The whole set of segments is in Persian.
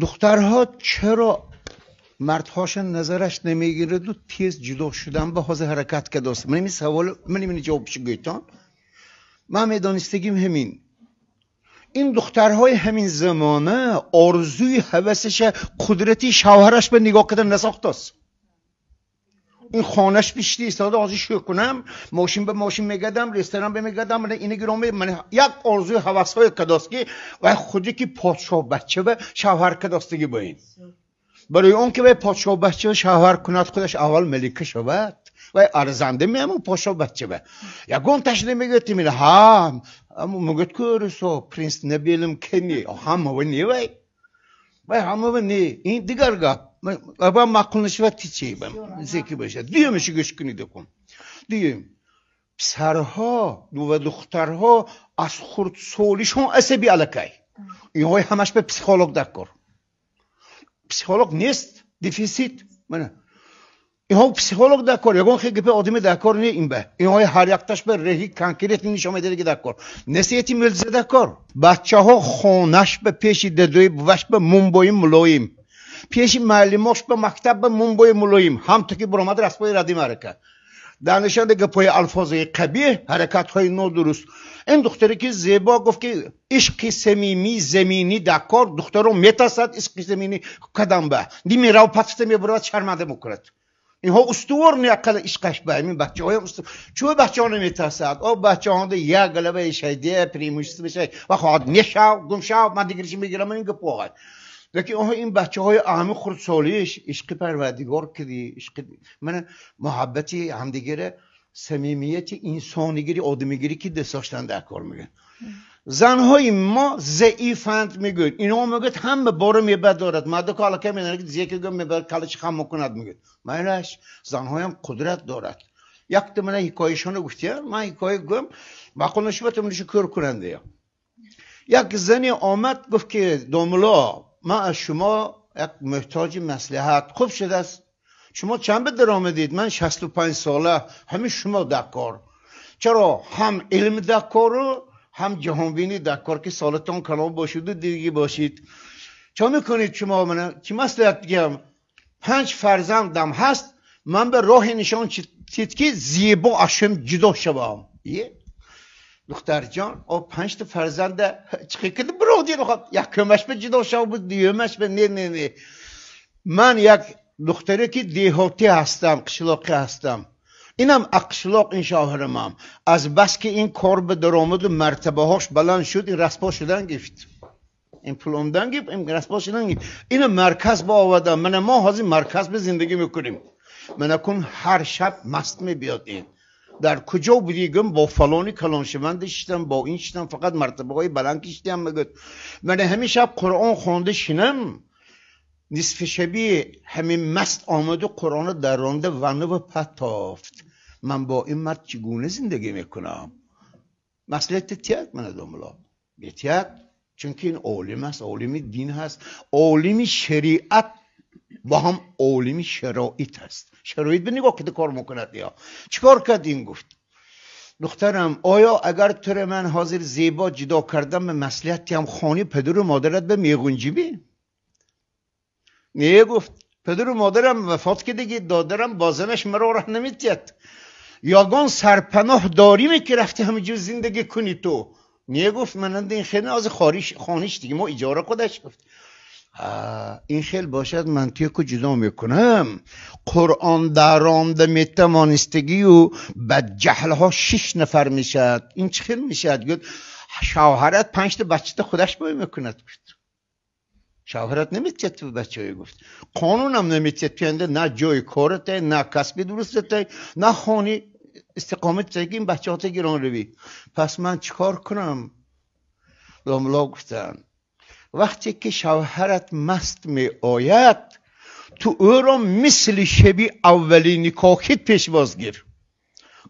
دخترها چرا مردهاشون نظرش نمیگیرد و تیز جدا شدن به حاضر حرکت که دست من این سوال من این جوابش گویتان من میدانستگیم همین این دخترهای همین زمانه آرزوی هوسش قدرتی شوهرش به نگاه کردن نساخت است این خانش بیشتی استاده آزی شو کنم ماشین به ماشین میگردم رستوران به میگردم من اینه گرام من یک آرزوی هوس‌های کداستگی و خودی که پادشاه بچه به شوهر کداستگی با این برای اون که به پادشاه بچه شوهر کند خودش اول ملکه شود و ارزنده میامون پادشاه بچه به یگون تشنه میگه میره ها مگه کورسو پرنس نبیلم کنی هم و نی و هم و نی این دیگر گپ با ماکلنش و تیچی بم زکی باشه دیمش گوش کنید کن دیم پسرها و دخترها از خرد سولیشون عصبی الکی اینها همش به پسیکولوگ دکور پسیکولوگ نیست دیفیسیت منه اینها پسیکولوگ دکور یگون خیلی به آدمی دکور نی این به اینها هر یکتاش به رهی کانکریت نشون میده که دکور نسیتی ملزه دکور بچه‌ها خونش به پیش ددوی بوش به منبوی ملایم پیش معلماش به مکتب به منبوی ملایم هم تو که برآمد رسپای ردی مرکه دانشان دیگه پای الفاظی قبیح حرکت های نادرست این دختری که زیبا گفت که عشق صمیمی زمینی دکار دختر رو میترسد عشق زمینی قدم به دی میره و پتفت میبرد شرمنده میکند اینها استوار نیاکل عشقش به این بچه های چون بچه ها نمیترسد او بچه ها ده یک گلبه شایده پریموشت بشه و خواهد نشاو گمشاو من دیگرشی میگیرم این گپوهای لیکن این بچه های اهمی خردسالیش عشق پروردگار کردی عشق من محبتی همدیگره صمیمیت انسانیگری آدمیگری که دستاشتن در کار میگن زنهای ما ضعیفند میگن اینا میگن هم بار میبد دارد مرد کالا که میگن زیکی گم میبد کالش خم میکند میگن معنیش زنهای هم قدرت دارد یک دمونه حکایشون گفتیم من حکایه گم مقالش بتونم کار کننده یک زنی آمد گفت که دوملا ما از شما یک محتاج مصلحت خوب شده است شما چند به درآمدید من 65 ساله همین شما دکار چرا هم علم دکار هم جهانبینی دکار که سالتان کلام باشید و دیگه باشید چه میکنید شما من چی مصلحت بگم 5 فرزندم هست من به راه نشان چید که زیبا اشم جدا شوم دختر جان او 5 تا فرزند چیکار کرد برادی رو یک کمش به جدا شو بود دیومش به نه من یک دختری که دیهاتی هستم قشلاقی هستم اینم اقشلاق این شوهرم از بس که این کار به درآمد و مرتبه هاش بلند شد این رسپا شدن گفت این پولوندن گفت این رسپا شدن گفت این مرکز با آوردم من ما حاضر مرکز به زندگی میکنیم من کن هر شب مست میبیاد این در کجا بودیگم با فلانی کلانشمند شدم با این شدم فقط مرتبه های بلند کشیدم مگه من همین شب قرآن خوانده شینم نصف شبی همین مست آمد و قرآن درانده ونه و پتافت من با این مرد چگونه زندگی میکنم مسئله تیاد من دوملا بیتیاد چون که این عالم است عالم دین هست عالم شریعت با هم عالم شرایط هست شرایط به نگاه که کار میکند یا چیکار کرد این گفت دخترم آیا اگر تو من حاضر زیبا جدا کردم به مصلحتی هم خانی پدر و مادرت به میگونجی بی نه گفت پدر و مادرم وفات که دیگه دادرم بازنش مرا راه نمیتید یاگان سرپناه داریم که رفته همینجور زندگی کنی تو نه گفت من این خیلی از خانیش دیگه ما اجاره خودش گفت این خیلی باشد من توی که جدا میکنم قرآن درانده میتوانستگی و بد جهلها 6 نفر میشد این چه خیلی میشد گفت شوهرت 5 تا بچه خودش باید میکند گفت شوهرت نمیتید تو بچه های گفت قانون هم نمیتید پینده نه جای کارته نه کسبی درسته نه خانی استقامت تگی این بچه ها تا گران روی پس من چیکار کنم لاملا گفتن وقتی که شوهرت مست می آید تو او را مثل شبی اولی نکاحیت پیش بازگیر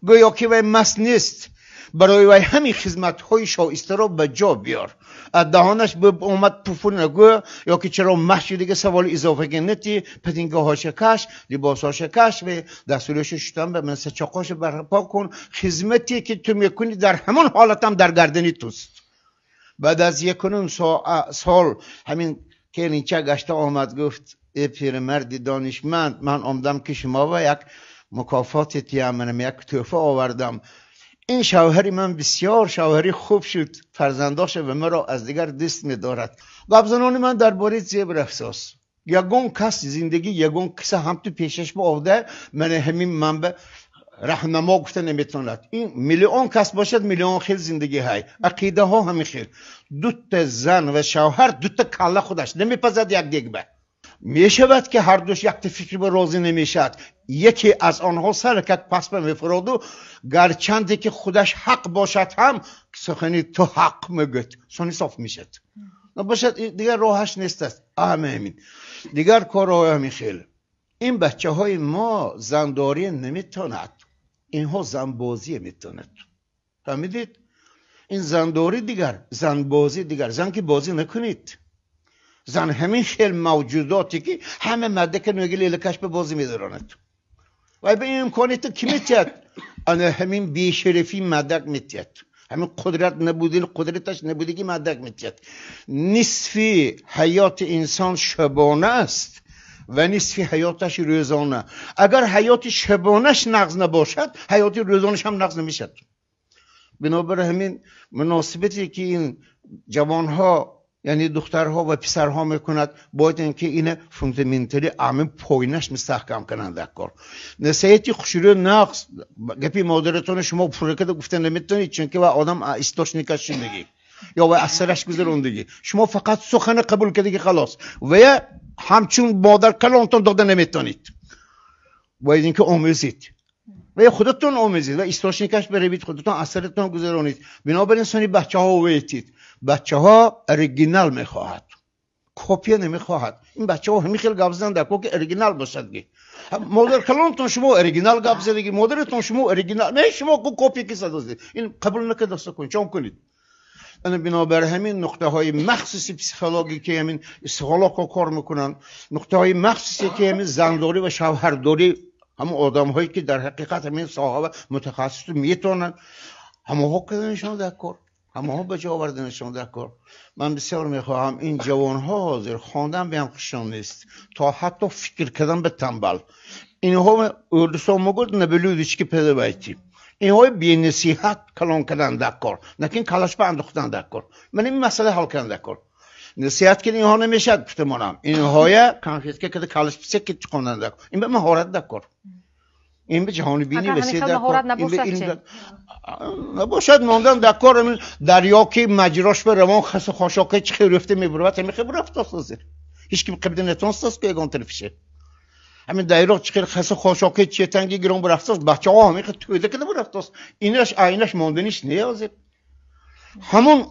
گویا که وی مست نیست برای وی همین خدمت های شایسته را به جا بیار از دهانش به اومد پفون نگو یا که چرا محشی دیگه سوال اضافه گنتی پتینگه ها شکش لباس ها شکش و دستورش شدن به من سچاقاش برپا کن خدمتی که تو میکنی در همون حالت هم در گردنی توست بعد از 1 سال همین که اینچه گشته آمد گفت ای پیرمرد دانشمند، من آمدم که شما و یک مکافات منم یک تحفه آوردم. این شوهری من بسیار شوهری خوب شد، فرزنداش و مرا از دیگر دوست می‌دارد. گپ من درباره زیبر افسوس، یگون کس زندگی یگون کس هم تو پیشش بوده، من همین منبع راهنما گفته نمیتوند. این میلیون کس باشد میلیون خیل زندگی های عقیده ها همین خیل. دوتا زن و شوهر دوتا کله خودش نمیپزد یک دیگه میشود که هر دوش یک فکر به راضی نمیشد. یکی از آنها سرکت پس به میفراد و گرچند که خودش حق باشد هم سخنی تو حق میگوید سونی صاف میشد. نباشد دیگر راهش نیست است. آمین. دیگر کار همین خیل. این بچه های ما زنداری نمیتوند، اینها زنبازی میتوند. فهمیدید؟ این زنداری دیگر، زنبازی دیگر. زن که بازی نکنید. زن همین خیل موجوداتی که همه مده که نگه لیلکش به بازی میدارند. و به این امکانی تو کی میتید؟ انا همین بیشرفی مدک میتید. همین قدرت نبودی، قدرتش نبودی که مدک میتید. نصفی حیات انسان شبانه است و نصفی حیاتش روزانه. اگر حیات شبانش نقض نباشد، حیات روزانش هم نقض نمیشد. بنابراین همین مناسبتی که این جوانها یعنی دخترها و پسرها میکند باید اینکه این فوندامنتالی همین پوینش مستحکم کنند در کار. نصیحتی خوشیری نقص گپی مادرتون شما پرکت گفتن نمیتونید، چون که آدم استاش نکشیدگی یا و اثرش گذروندگی، شما فقط سخن قبول کردی خلاص و همچون مادر کلانتون داده نمیتونید. باید اینکه آموزید و خودتون آموزید و استاش نکش بروید، خودتون اثرتون گذرونید. بنابراین سنی بچه‌ها ویتید. بچه‌ها اوریجینال میخواهد، کپی نمیخواهد. این بچه‌ها همین خیلی گپ زدن که اوریجینال باشد. مادر کلانتون شما اوریجینال گپ زدید، مادرتون شما اوریجینال، نه شما کپی کی سازید. این قبول نکنید، دست کنید، چون کنید. انا بنابر همین نقطه های مخصوصی پسیکولوژی که همین پسیکولوژا کار میکنن، نقطه های مخصوصی که همین زنداری و شوهرداری، همون آدم هایی که در حقیقت همین صاحب متخصص میتونن همه ها کردنشون در کار، همه ها به جا آوردنشون در کار. من بسیار میخواهم این جوان ها حاضر خواندن بهم خوششون نیست تا حتی فکر کردن به تنبل. اینها اردوسان مگود نبلودیش که پیدا بایتی. اینها بی نصیحت کلان کردن در کار، نکن کلاش به انداختن در کار. من این مسئله حل کردن در کار. نصیحت که اینها نمیشد پتمانم. اینها کانفیس که کده کلاش بسیار که چکندن در کار. این به مهارت در کار. این به جهانی بینی وسیله در کار. نباشد ماندن در کار. دریا که مجراش به روان خس خاشاکه چخی رفته میبرد همین خبر رفت است. هیچ کی قبل نتونست است که یگان طرفشه. همین دایره چخی خس خاشاکه چه تنگی گران برفت است. بچه‌ها همین تویده که برفت است. اینش عینش ماندنیش نیازه. همون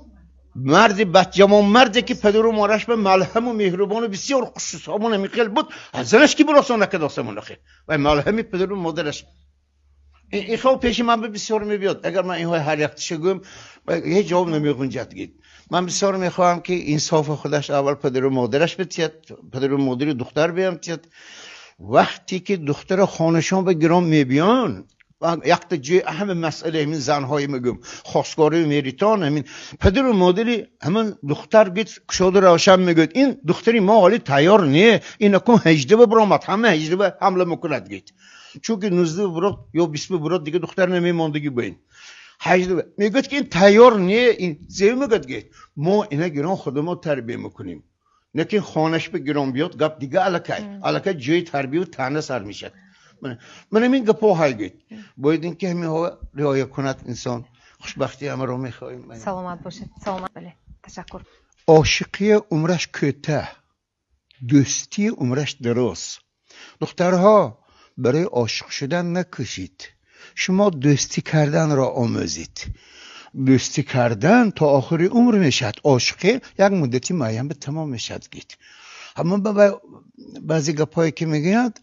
مرد بچه‌مون مردی که پدر و مادرش به ملهم و مهربان و بسیار خوش‌صحبان میخیل بود، زنش کی براسون نکرد آسمون نخی و ملهمی پدر و مادرش. این خب پیش من بسیار میبیاد. اگر من اینها هر یک گویم هیچ جواب نمیگنجد گید. من بسیار میخواهم که انصاف خودش اول پدر و مادرش بتید، پدر و مادر دختر بیام تید. وقتی که دختر خانشان به گرام میبیان یک تا جای اهم مسئله همین زنهای میگم خواستگاری میریتان، همین پدر و مادری همین دختر گید کشاده روشن میگوید این دختری ما حالی تیار نیه، این اکن 18 برامد، همه 18 حمله میکند گید، چون که 19 برات یا 20 برات دیگه دختر نمیماندگی بین 18 میگوید که این تیار نیه. این زیو میگوید گید ما اینا گران خودمون تربیه میکنیم، نکن خانش به گران بیاد گپ دیگه الکه جای تربیه و تنه سر میشه. من همین گپا های گید باید این که همین ها رعایت کند انسان. خوشبختی همه رو میخواییم. سلامت باشید. سلامت. بله تشکر. عاشقی عمرش کوتاه، دوستی عمرش دراز. دخترها برای عاشق شدن نکشید، شما دوستی کردن را آموزید. دوستی کردن تا آخر عمر میشد، عاشقی یک مدتی معین به تمام میشد گید. اما بعضی گپایی که میگید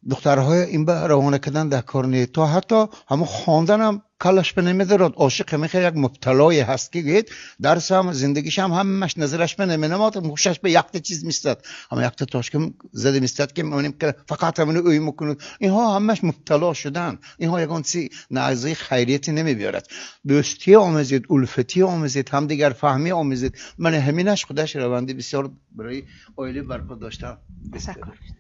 دخترهای این به روانه کردن در کار نیست، تا حتی همون خواندن هم کالاش به نمیدارد عاشق میخواد یک مبتلای هست که گید درس هم زندگیش هم همش نظرش به نمیدارد موشش به یک چیز میستد اما یک تاش که زده میستد که میبینیم که فقط همون اوی میکنه اینها همش مبتلا شدن اینها یگان سی نعزه خیریتی نمیبیارد دوستی آموزید الفتی آموزید هم دیگر فهمی آموزید من همینش خودش روندی بسیار برای اویلی برپا داشتم تشکر